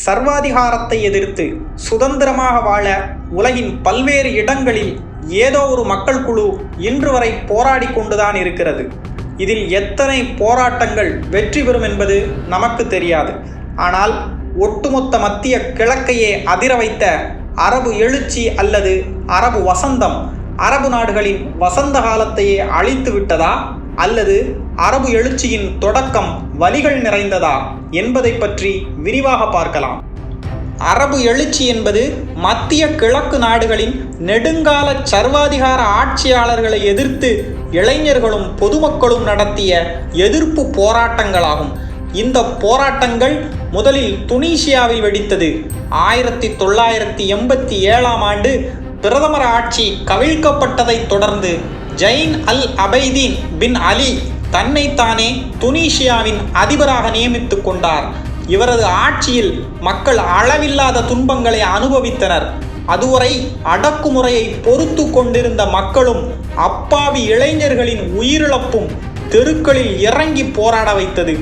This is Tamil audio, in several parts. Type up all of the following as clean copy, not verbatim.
சர்வாதிகாரத்தை எதிர்த்து சுதந்திரமாக வாழ உலகின் பல்வேறு இடங்களில் ஏதோ ஒரு மக்கள் குழு இன்று வரை போராடி கொண்டுதான் இருக்கிறது. இதில் எத்தனை போராட்டங்கள் வெற்றி பெறும் என்பது நமக்கு தெரியாது. ஆனால் ஒட்டுமொத்த மத்திய கிழக்கையே அதிர வைத்த அரபு எழுச்சி அல்லது அரபு வசந்தம் அரபு நாடுகளின் வசந்த காலத்தையே அழித்து விட்டதா அல்லது அரபு எழுச்சியின் தொடக்கம் வலிகள் நிறைந்ததா என்பதை பற்றி விரிவாக பார்க்கலாம். அரபு எழுச்சி என்பது மத்திய கிழக்கு நாடுகளின் நெடுங்கால சர்வாதிகார ஆட்சியாளர்களை எதிர்த்து இளைஞர்களும் பொதுமக்களும் நடத்திய எதிர்ப்பு போராட்டங்களாகும். இந்த போராட்டங்கள் முதலில் துனிசியாவில் வெடித்தது. 1987ஆம் ஆண்டு பிரதமர் ஆட்சி கவிழ்க்கப்பட்டதைத் தொடர்ந்து ஜைன் அல் அபைதீன் பின் அலி தன்னைத்தானே துனிசியாவின் அதிபராக நியமித்துக் கொண்டார். இவரது ஆட்சியில் மக்கள் அளவில்லாத துன்பங்களை அனுபவித்தனர். அதுவரை அடக்குமுறையை பொறுத்து கொண்டிருந்த மக்களும் அப்பாவி இளைஞர்களின் உயிரிழப்பும் தெருக்களில் இறங்கி போராட வைத்தது.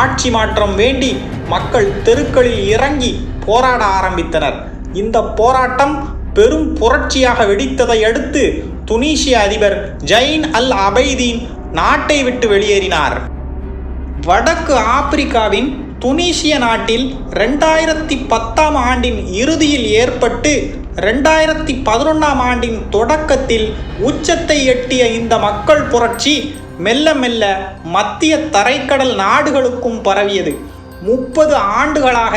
ஆட்சி மாற்றம் வேண்டி மக்கள் தெருக்களில் இறங்கி போராட ஆரம்பித்தனர். இந்த போராட்டம் பெரும் புரட்சியாக வெடித்ததை அடுத்து துனிசிய அதிபர் ஜைன் அல் அபைதீன் நாட்டை விட்டு வெளியேறினார். வடக்கு ஆப்பிரிக்காவின் துனிசிய நாட்டில் 2010ஆம் ஆண்டின் இறுதியில் ஏற்பட்டு 2011ஆம் ஆண்டின் தொடக்கத்தில் உச்சத்தை எட்டிய இந்த மக்கள் புரட்சி மெல்ல மெல்ல மத்திய தரைக்கடல் நாடுகளுக்கும் பரவியது. 30 ஆண்டுகளாக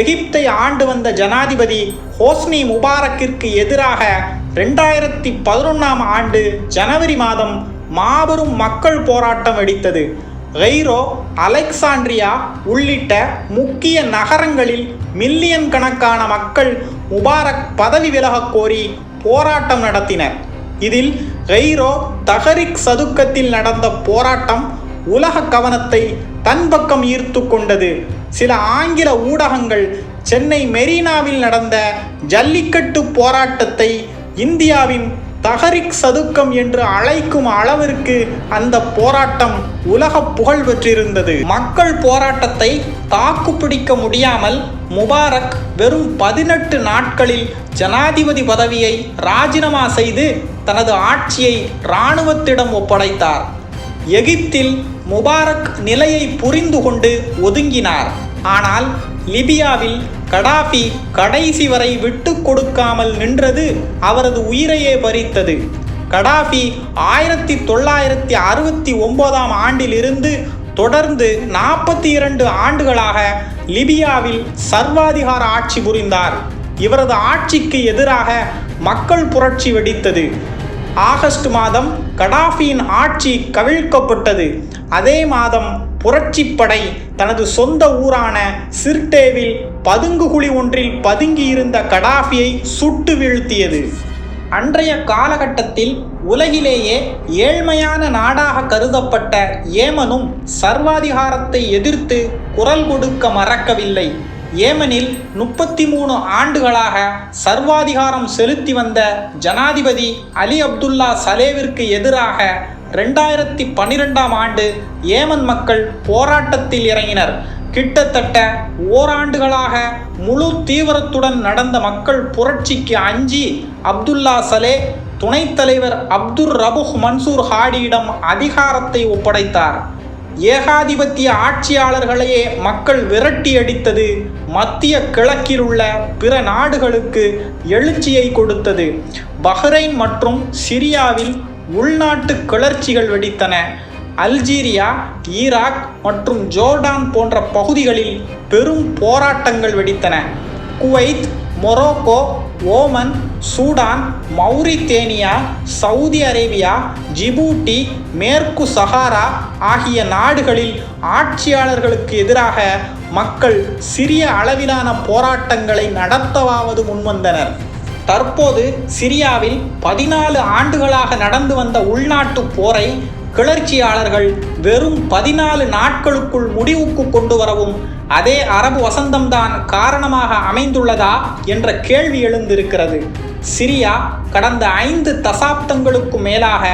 எகிப்தை ஆண்டு வந்த ஜனாதிபதி ஹோஸ்னி முபாரக்கிற்கு எதிராக 2011ஆம் ஆண்டு ஜனவரி மாதம் மாபெரும் மக்கள் போராட்டம் வெடித்தது. கெய்ரோ, அலெக்சாண்ட்ரியா உள்ளிட்ட முக்கிய நகரங்களில் மில்லியன் கணக்கான மக்கள் முபாரக் பதவி விலகக் கோரி போராட்டம் நடத்தினர். இதில் கெய்ரோ தஹரிக் சதுக்கத்தில் நடந்த போராட்டம் உலக கவனத்தை தன் பக்கம் ஈர்த்து கொண்டது. சில ஆங்கில ஊடகங்கள் சென்னை மெரினாவில் நடந்த ஜல்லிக்கட்டு போராட்டத்தை இந்தியாவின் தஹரிக் சதுக்கம் என்று அழைக்கும் அளவிற்கு அந்த போராட்டம் உலக புகழ் பெற்றிருந்தது. மக்கள் போராட்டத்தை தாக்குப்பிடிக்க முடியாமல் முபாரக் வெறும் 18 நாட்களில் ஜனாதிபதி பதவியை ராஜினாமா செய்து தனது ஆட்சியை இராணுவத்திடம் ஒப்படைத்தார். எகிப்தில் முபாரக் நிலையை புரிந்து கொண்டு ஒதுங்கினார். ஆனால் லிபியாவில் கடாஃபி கடைசி வரை விட்டு கொடுக்காமல் நின்றது அவரது உயிரையே பறித்தது. கடாஃபி 1969ஆம் ஆண்டிலிருந்து தொடர்ந்து 42 ஆண்டுகளாக லிபியாவில் சர்வாதிகார ஆட்சி புரிந்தார். இவரது ஆட்சிக்கு எதிராக மக்கள் புரட்சி வெடித்தது. ஆகஸ்ட் மாதம் கடாஃபியின் ஆட்சி கவிழ்க்கப்பட்டது. அதே மாதம் புரட்சிப்படை தனது சொந்த ஊரான சிர்டேவில் பதுங்குகுழி ஒன்றில் பதுங்கியிருந்த கடாஃபியை சுட்டு வீழ்த்தியது. அன்றைய காலகட்டத்தில் உலகிலேயே ஏழ்மையான நாடாக கருதப்பட்ட ஏமனும் சர்வாதிகாரத்தை எதிர்த்து குரல் கொடுக்க மறக்கவில்லை. ஏமனில் 33 ஆண்டுகளாக சர்வாதிகாரம் செலுத்தி வந்த ஜனாதிபதி அலி அப்துல்லா சலேவிற்கு எதிராக 2012ஆம் ஆண்டு ஏமன் மக்கள் போராட்டத்தில் இறங்கினர். கிட்டத்தட்ட ஓராண்டுகளாக முழு தீவிரத்துடன் நடந்த மக்கள் புரட்சிக்கு அஞ்சி அப்துல்லா சலே துணைத் தலைவர் அப்துர் ரபுஹ் மன்சூர் ஹாடியிடம் அதிகாரத்தை ஒப்படைத்தார். ஏகாதிபத்திய ஆட்சியாளர்களையே மக்கள் விரட்டி அடித்தது மத்திய கிழக்கில் உள்ள பிற நாடுகளுக்கு எழுச்சியை கொடுத்தது. பஹ்ரைன் மற்றும் சிரியாவில் உள்நாட்டு கிளர்ச்சிகள் வெடித்தன. அல்ஜீரியா, ஈராக் மற்றும் ஜோர்டான் போன்ற பகுதிகளில் பெரும் போராட்டங்கள் வெடித்தன. Kuwait, Morocco, Oman, Sudan, Mauritania, Saudi Arabia, Djibouti, மேற்கு சஹாரா ஆகிய நாடுகளில் ஆட்சியாளர்களுக்கு எதிராக மக்கள் சிறிய அளவிலான போராட்டங்களை நடத்தவாவது முன்வந்தனர். தற்போது சிரியாவில் 14 ஆண்டுகளாக நடந்து வந்த உள்நாட்டு போரை கிளர்ச்சியாளர்கள் வெறும் 14 நாட்களுக்குள் முடிவுக்கு கொண்டு வரவும் அதே அரபு வசந்தம்தான் காரணமாக அமைந்துள்ளதா என்ற கேள்வி எழுந்திருக்கிறது. சிரியா கடந்த 5 தசாப்தங்களுக்கு மேலாக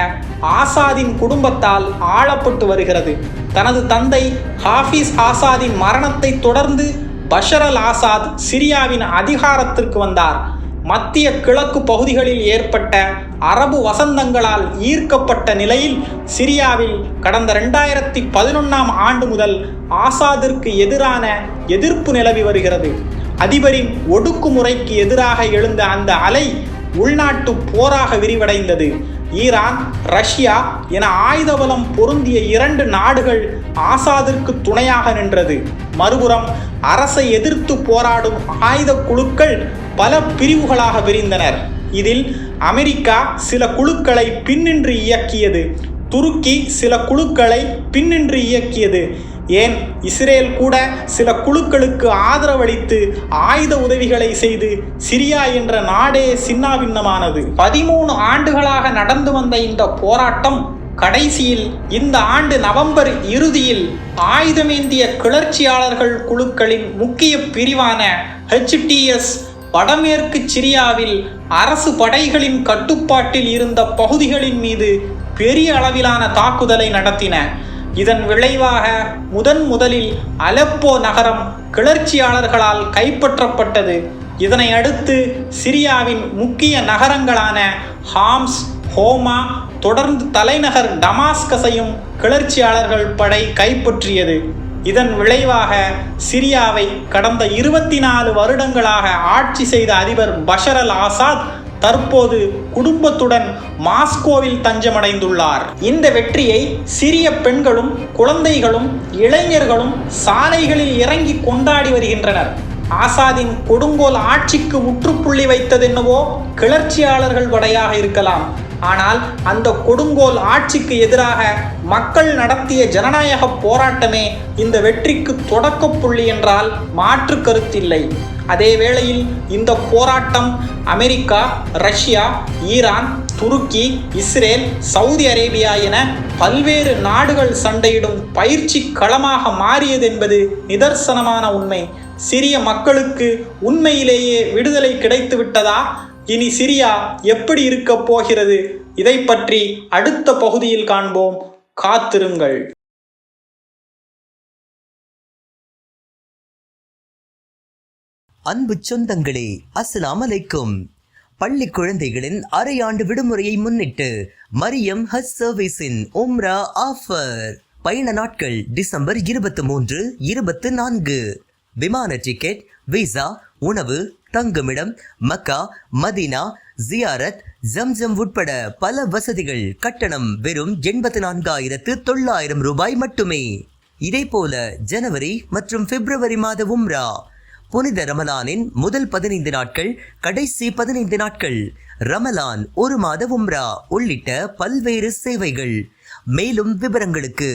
ஆசாதின் குடும்பத்தால் ஆளப்பட்டு வருகிறது. தனது தந்தை ஹாஃபிஸ் ஆசாதின் மரணத்தை தொடர்ந்து பஷர் அல் ஆசாத் சிரியாவின் அதிகாரத்திற்கு வந்தார். மத்திய கிழக்கு பகுதிகளில் ஏற்பட்ட அரபு வசந்தங்களால் ஈர்க்கப்பட்ட நிலையில் சிரியாவில் கடந்த 2011ஆம் ஆண்டு முதல் ஆசாதிற்கு எதிரான எதிர்ப்பு நிலவி வருகிறது. அதிபரின் ஒடுக்குமுறைக்கு எதிராக எழுந்த அந்த அலை உள்நாட்டு போராக விரிவடைந்தது. ஈரான், ரஷ்யா என ஆயுத பலம் பொருந்திய 2 நாடுகள் ஆசாதிற்கு துணையாக நின்றது. மறுபுறம் அரசை எதிர்த்து போராடும் ஆயுத குழுக்கள் பல பிரிவுகளாக விரிந்தனர். இதில் அமெரிக்கா சில குழுக்களை பின்னின்று இயக்கியது. துருக்கி சில குழுக்களை பின்னின்று இயக்கியது. ஏன் இஸ்ரேல் கூட சில குழுக்களுக்கு ஆதரவளித்து ஆயுத உதவிகளை செய்து சிரியா என்ற நாடே சின்னாபின்னமானது. 13 ஆண்டுகளாக நடந்து வந்த இந்த போராட்டம் கடைசியில் இந்த ஆண்டு நவம்பர் இறுதியில் ஆயுதமேந்திய கிளர்ச்சியாளர்கள் குழுக்களின் முக்கிய பிரிவான HTS வடமேற்கு சிரியாவில் அரசு படைகளின் கட்டுப்பாட்டில் இருந்த பகுதிகளின் மீது பெரிய அளவிலான தாக்குதலை நடத்தின. இதன் விளைவாக முதலில் அலப்போ நகரம் கிளர்ச்சியாளர்களால் கைப்பற்றப்பட்டது. இதனை அடுத்து சிரியாவின் முக்கிய நகரங்களான ஹாம்ஸ், ஹோமா, தொடர்ந்து தலைநகர் டமாஸ்கஸையும் கிளர்ச்சியாளர்கள் படை கைப்பற்றியது. இதன் விளைவாக சிரியாவை கடந்த 24 வருடங்களாக ஆட்சி செய்த அதிபர் பஷர் அல் ஆசாத் தற்போது குடும்பத்துடன் மாஸ்கோவில் தஞ்சமடைந்துள்ளார். இந்த வெற்றியை சிரிய பெண்களும் குழந்தைகளும் இளைஞர்களும் சாலைகளில் இறங்கி கொண்டாடி வருகின்றனர். ஆசாதின் கொடுங்கோல் ஆட்சிக்கு முற்றுப்புள்ளி வைத்ததென்னவோ கிளர்ச்சியாளர்கள் படையாக இருக்கலாம். ஆனால் அந்த கொடுங்கோல் ஆட்சிக்கு எதிராக மக்கள் நடத்திய ஜனநாயக போராட்டமே இந்த வெற்றிக்கு தொடக்க புள்ளி என்றால் மாற்று கருத்தில்லை. அதே வேளையில் இந்த போராட்டம் அமெரிக்கா, ரஷ்யா, ஈரான், துருக்கி, இஸ்ரேல், சவுதி அரேபியா என பல்வேறு நாடுகள் சண்டையிடும் பயிற்சி களமாக மாறியது என்பது நிதர்சனமான உண்மை. சிரிய மக்களுக்கு உண்மையிலேயே விடுதலை கிடைத்து விட்டதா? இனி சிரியா எப்படி இருக்கப் போகிறது? இதை பற்றி அடுத்த பகுதியில் காண்போம். காத்திருங்கள். அன்பு சொந்தங்களே, அஸ்ஸலாமு அலைக்கும். பள்ளி குழந்தைகளின் அரையாண்டு விடுமுறையை முன்னிட்டு மரியம் ஹஜ் சர்வீஸின் உம்ரா ஆஃபர். பயண நாட்கள் டிசம்பர் 23, 24. விமான டிக்கெட், விசா, உணவு, தங்குமிடம், மக்கா, மதீனா, ஜியாரத், ஜம்ஜம் உட்பட பல வசதிகள். கட்டணம் வெறும் 84,900 ரூபாய் மட்டுமே. இதேபோல ஜனவரி மற்றும் பிப்ரவரி மாத உம்ரா, புனித ரமலானின் முதல் 15 நாட்கள், கடைசி 15 நாட்கள், ரமலான் 1 மாத உம்ரா உள்ளிட்ட பல்வேறு சேவைகள். மேலும் விவரங்களுக்கு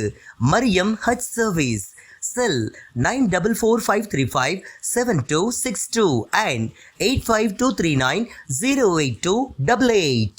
மரியம் ஹஜ் சர்வீஸ், செல் 9445357262 and 85239082888.